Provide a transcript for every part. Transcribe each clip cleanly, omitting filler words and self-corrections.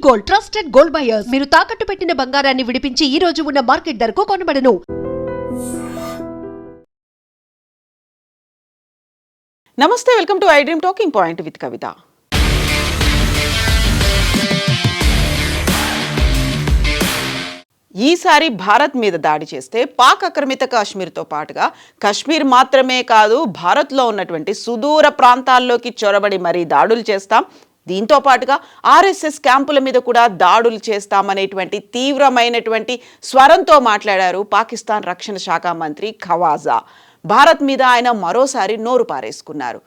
Gold, trusted gold buyers. మీరు తాకట్టు పెట్టిన బంగారాన్ని విడిపించి ఈ రోజు ఉన్న మార్కెట్ ధరకు కొనబడను. నమస్తే, welcome to I dream talking point with Kavitha. ఈసారి భారత్ మీద దాడి చేస్తే పాక్ ఆక్రమిత కాశ్మీర్తో పాటుగా కాశ్మీర్ మాత్రమే కాదు, భారత్లో ఉన్నటువంటి సుదూర ప్రాంతాల్లోకి చొరబడి మరీ దాడులు చేస్తాం. దీంతో పాటుగా ఆర్ఎస్ఎస్ క్యాంపుల మీద కూడా దాడులు చేస్తామనేటువంటి తీవ్రమైనటువంటి స్వరంతో మాట్లాడారు పాకిస్తాన్ రక్షణ శాఖ మంత్రి ఖవాజా. భారత్ మీద ఆయన మరోసారి నోరు పారేసుకున్నారు.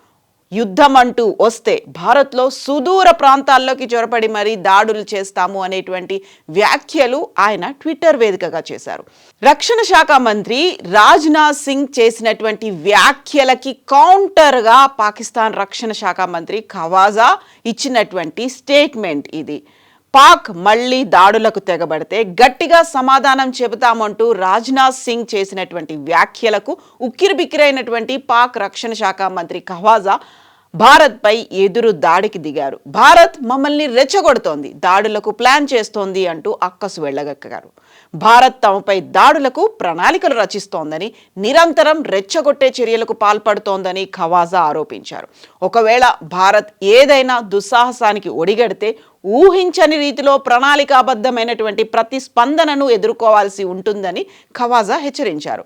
యుద్ధం అంటూ వస్తే భారత్లో సుదూర ప్రాంతాల్లోకి చొరబడి మరీ దాడులు చేస్తాము అనేటువంటి వ్యాఖ్యలు ఆయన ట్విట్టర్ వేదికగా చేశారు. రక్షణ శాఖ మంత్రి రాజ్నాథ్ సింగ్ చేసినటువంటి వ్యాఖ్యలకి కౌంటర్గా పాకిస్తాన్ రక్షణ శాఖ మంత్రి ఖవాజా ఇచ్చినటువంటి స్టేట్మెంట్ ఇది. పాక్ మళ్లీ దాడులకు తెగబడితే గట్టిగా సమాధానం చెబుతామంటూ రాజ్నాథ్ సింగ్ చేసినటువంటి వ్యాఖ్యలకు ఉక్కిరిబిక్కిరైనటువంటి పాక్ రక్షణ శాఖ మంత్రి ఖవాజా భారత్పై ఎదురు దాడికి దిగారు. భారత్ మమ్మల్ని రెచ్చగొడుతోంది, దాడులకు ప్లాన్ చేస్తోంది అంటూ అక్కసు వెళ్ళగక్కారు. భారత్ తమపై దాడులకు ప్రణాళికలు రచిస్తోందని, నిరంతరం రెచ్చగొట్టే చర్యలకు పాల్పడుతోందని ఖవాజా ఆరోపించారు. ఒకవేళ భారత్ ఏదైనా దుస్సాహసానికి ఒడిగడితే ఊహించని రీతిలో ప్రణాళికాబద్ధమైనటువంటి ప్రతిస్పందనను ఎదుర్కోవాల్సి ఉంటుందని ఖవాజా హెచ్చరించారు.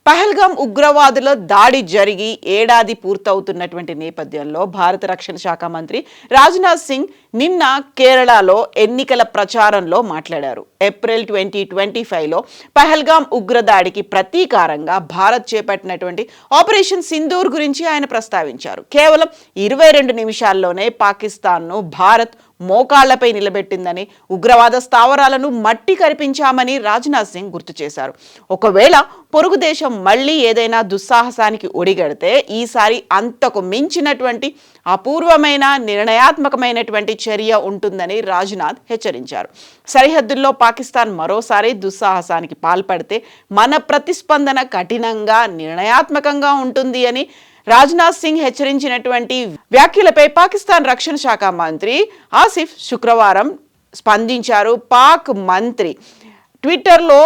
పహల్గామ్ ఉగ్రవాదుల దాడి జరిగి ఏడాది పూర్తవుతున్నటువంటి నేపథ్యంలో భారత రక్షణ శాఖ మంత్రి రాజ్నాథ్ సింగ్ నిన్న కేరళలో ఎన్నికల ప్రచారంలో మాట్లాడారు. ఏప్రిల్ 2025లో పహల్గామ్ ఉగ్రదాడికి ప్రతీకారంగా భారత్ చేపట్టినటువంటి ఆపరేషన్ సింధూర్ గురించి ఆయన ప్రస్తావించారు. కేవలం 22 నిమిషాల్లోనే పాకిస్తాన్ను భారత్ మోకాళ్లపై నిలబెట్టిందని, ఉగ్రవాద స్థావరాలను మట్టి కరిపించామని రాజ్నాథ్ సింగ్ గుర్తు చేశారు. ఒకవేళ పొరుగు దేశం మళ్లీ ఏదైనా దుస్సాహసానికి ఒడిగడితే ఈసారి అంతకు మించినటువంటి అపూర్వమైన నిర్ణయాత్మకమైనటువంటి చర్య ఉంటుందని రాజ్నాథ్ హెచ్చరించారు. సరిహద్దుల్లో పాకిస్తాన్ మరోసారి దుస్సాహసానికి పాల్పడితే మన ప్రతిస్పందన కఠినంగా, నిర్ణయాత్మకంగా ఉంటుంది అని రాజ్నాథ్ సింగ్ హెచ్చరించినటువంటి వ్యాఖ్యలపై పాకిస్తాన్ రక్షణ శాఖ మంత్రి ఆసిఫ్ శుక్రవారం స్పందించారు. పాక్ మంత్రి ట్విట్టర్లో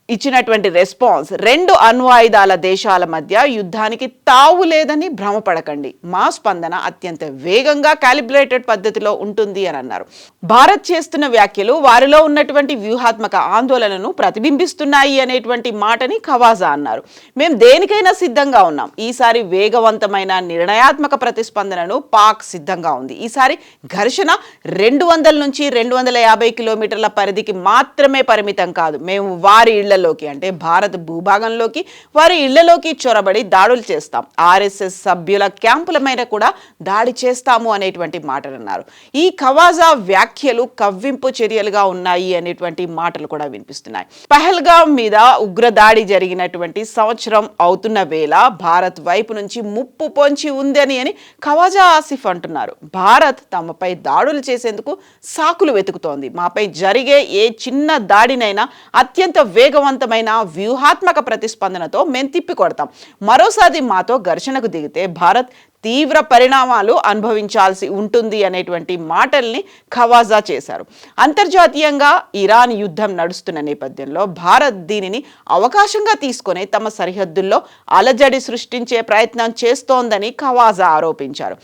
ఇచ్చినటువంటి రెస్పాన్స్, 2 అణ్వాయుధాల దేశాల మధ్య యుద్ధానికి తావు లేదని భ్రమపడకండి, మా స్పందన అత్యంత వేగంగా క్యాలిబ్రేటెడ్ పద్ధతిలో ఉంటుంది అని అన్నారు. భారత్ చేస్తున్న వ్యాఖ్యలు వారిలో ఉన్నటువంటి వ్యూహాత్మక ఆందోళనను ప్రతిబింబిస్తున్నాయి అనేటువంటి మాటని ఖవాజా అన్నారు. మేము దేనికైనా సిద్ధంగా ఉన్నాం. ఈసారి వేగవంతమైన నిర్ణయాత్మక ప్రతిస్పందనను పాక్ సిద్ధంగా ఉంది. ఈసారి ఘర్షణ 200 నుంచి 250 కిలోమీటర్ల పరిధికి మాత్రమే పరిమితం కాదు. మేము వారి అంటే భారత్ భూభాగంలోకి, వారి ఇళ్లలోకి చొరబడి దాడులు చేస్తాం. ఆర్ఎస్ఎస్ సభ్యుల క్యాంపుల మీద కూడా దాడి చేస్తాము అనేటువంటి మాటలు అన్నారు. ఈ ఖవాజా వ్యాఖ్యలు కవ్వింపు చర్యలుగా ఉన్నాయి అనేటువంటి మాటలు కూడా వినిపిస్తున్నాయి. పహల్గామ్ మీద ఉగ్రదాడి జరిగినటువంటి సంవత్సరం అవుతున్న వేళ భారత్ వైపు నుంచి ముప్పు పొంచి ఉందని అని ఖవాజా ఆసిఫ్ అంటున్నారు. భారత్ తమపై దాడులు చేసేందుకు సాకులు వెతుకుతోంది. మాపై జరిగే ఏ చిన్న దాడినైనా అత్యంత వేగవంతమైన వ్యూహాత్మక ప్రతిస్పందనతో మేము తిప్పికొడతాం. మరోసారి మాతో ఘర్షణకు దిగితే భారత్ తీవ్ర పరిణామాలు అనుభవించాల్సి ఉంటుంది అనేటువంటి మాటల్ని ఖవాజా చేశారు. అంతర్జాతీయంగా ఇరాన్ యుద్ధం నడుస్తున్న నేపథ్యంలో భారత్ దీనిని అవకాశంగా తీసుకొని తమ సరిహద్దుల్లో అలజడి సృష్టించే ప్రయత్నం చేస్తోందని ఖవాజా ఆరోపించారు.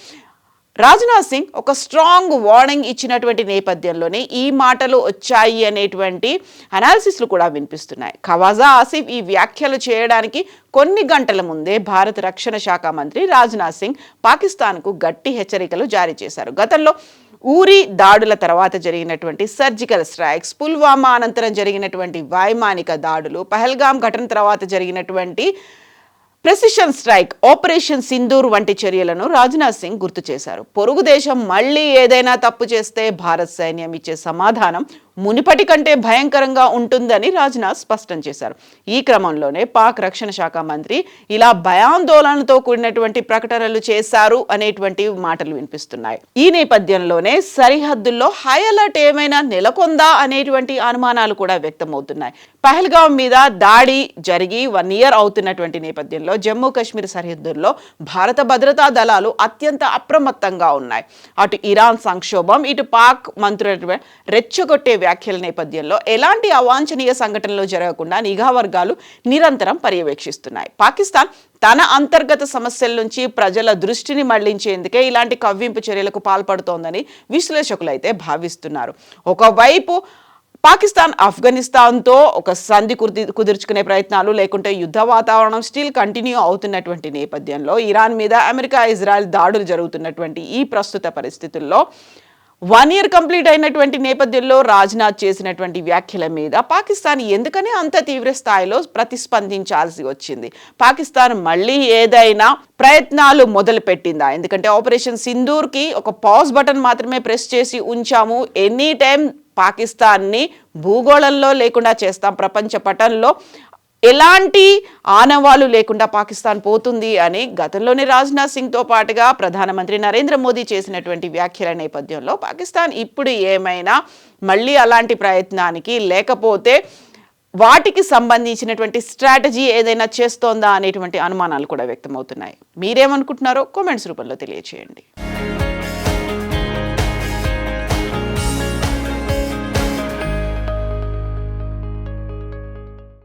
రాజ్నాథ్ సింగ్ ఒక స్ట్రాంగ్ వార్నింగ్ ఇచ్చినటువంటి నేపథ్యంలోనే ఈ మాటలు వచ్చాయి అనేటువంటి అనాలిసిస్లు కూడా వినిపిస్తున్నాయి. ఖవాజా ఆసిఫ్ ఈ వ్యాఖ్యలు చేయడానికి కొన్ని గంటల ముందే భారత రక్షణ శాఖ మంత్రి రాజ్నాథ్ సింగ్ పాకిస్తాన్కు గట్టి హెచ్చరికలు జారీ చేశారు. గతంలో ఊరి దాడుల తర్వాత జరిగినటువంటి సర్జికల్ స్ట్రైక్స్, పుల్వామా అనంతరం జరిగినటువంటి వైమానిక దాడులు, పహల్గామ్ ఘటన తర్వాత జరిగినటువంటి ప్రెసిషన్ స్ట్రైక్, ఆపరేషన్ సింధూర్ వంటి చర్యలను రాజ్నాథ్ సింగ్ గుర్తు చేశారు. పొరుగు దేశం మళ్లీ ఏదైనా తప్పు చేస్తే భారత్ సైన్యం ఇచ్చే సమాధానం మునిపటి కంటే భయంకరంగా ఉంటుందని రాజ్నాథ్ స్పష్టం చేశారు. ఈ క్రమంలోనే పాక్ రక్షణ శాఖ మంత్రి ఇలా భయాందోళనతో కూడినటువంటి ప్రకటనలు చేశారు అనేటువంటి మాటలు వినిపిస్తున్నాయి. ఈ నేపథ్యంలోనే సరిహద్దుల్లో హై అలర్ట్ ఏమైనా నెలకొందా అనేటువంటి అనుమానాలు కూడా వ్యక్తమవుతున్నాయి. పహల్గాం మీద దాడి జరిగి 1 year అవుతున్నటువంటి నేపథ్యంలో జమ్మూ కాశ్మీర్ సరిహద్దుల్లో భారత భద్రతా దళాలు అత్యంత అప్రమత్తంగా ఉన్నాయి. అటు ఇరాన్ సంక్షోభం, ఇటు పాక్ మంత్రుల రెచ్చగొట్టే వ్యాఖ్యల నేపథ్యంలో ఎలాంటి అవాంఛనీయ సంఘటనలు జరగకుండా నిఘా వర్గాలు నిరంతరం పర్యవేక్షిస్తున్నాయి. పాకిస్తాన్ తన అంతర్గత సమస్యల నుంచి ప్రజల దృష్టిని మళ్లించేందుకే ఇలాంటి కవ్వింపు చర్యలకు పాల్పడుతోందని విశ్లేషకులు అయితే భావిస్తున్నారు. ఒకవైపు పాకిస్తాన్ ఆఫ్ఘనిస్తాన్తో ఒక సంధి కుదుర్చుకునే ప్రయత్నాలు, లేకుంటే యుద్ధ వాతావరణం స్టిల్ కంటిన్యూ అవుతున్నటువంటి నేపథ్యంలో ఇరాన్ మీద అమెరికా, ఇజ్రాయెల్ దాడులు జరుగుతున్నటువంటి ఈ ప్రస్తుత పరిస్థితుల్లో 1 year కంప్లీట్ అయినటువంటి నేపథ్యంలో రాజ్నాథ్ చేసినటువంటి వ్యాఖ్యల మీద పాకిస్తాన్ ఎందుకని అంత తీవ్ర స్థాయిలో ప్రతిస్పందించాల్సి వచ్చింది? పాకిస్తాన్ మళ్ళీ ఏదైనా ప్రయత్నాలు మొదలు పెట్టిందా? ఎందుకంటే ఆపరేషన్ సింధూర్కి ఒక పాజ్ బటన్ మాత్రమే ప్రెస్ చేసి ఉంచాము, ఎనీ టైం పాకిస్తాన్ని భూగోళంలో లేకుండా చేస్తాం, ప్రపంచ పటంలో ఎలాంటి ఆనవాలు లేకుండా పాకిస్తాన్ పోతుంది అని గతంలోనే రాజ్నాథ్ సింగ్తో పాటుగా ప్రధానమంత్రి నరేంద్ర మోదీ చేసినటువంటి వ్యాఖ్యల నేపథ్యంలో పాకిస్తాన్ ఇప్పుడు ఏమైనా మళ్ళీ అలాంటి ప్రయత్నానికి, లేకపోతే వాటికి సంబంధించినటువంటి స్ట్రాటజీ ఏదైనా చేస్తోందా అనేటువంటి అనుమానాలు కూడా వ్యక్తమవుతున్నాయి. మీరేమనుకుంటున్నారో కామెంట్స్ రూపంలో తెలియజేయండి.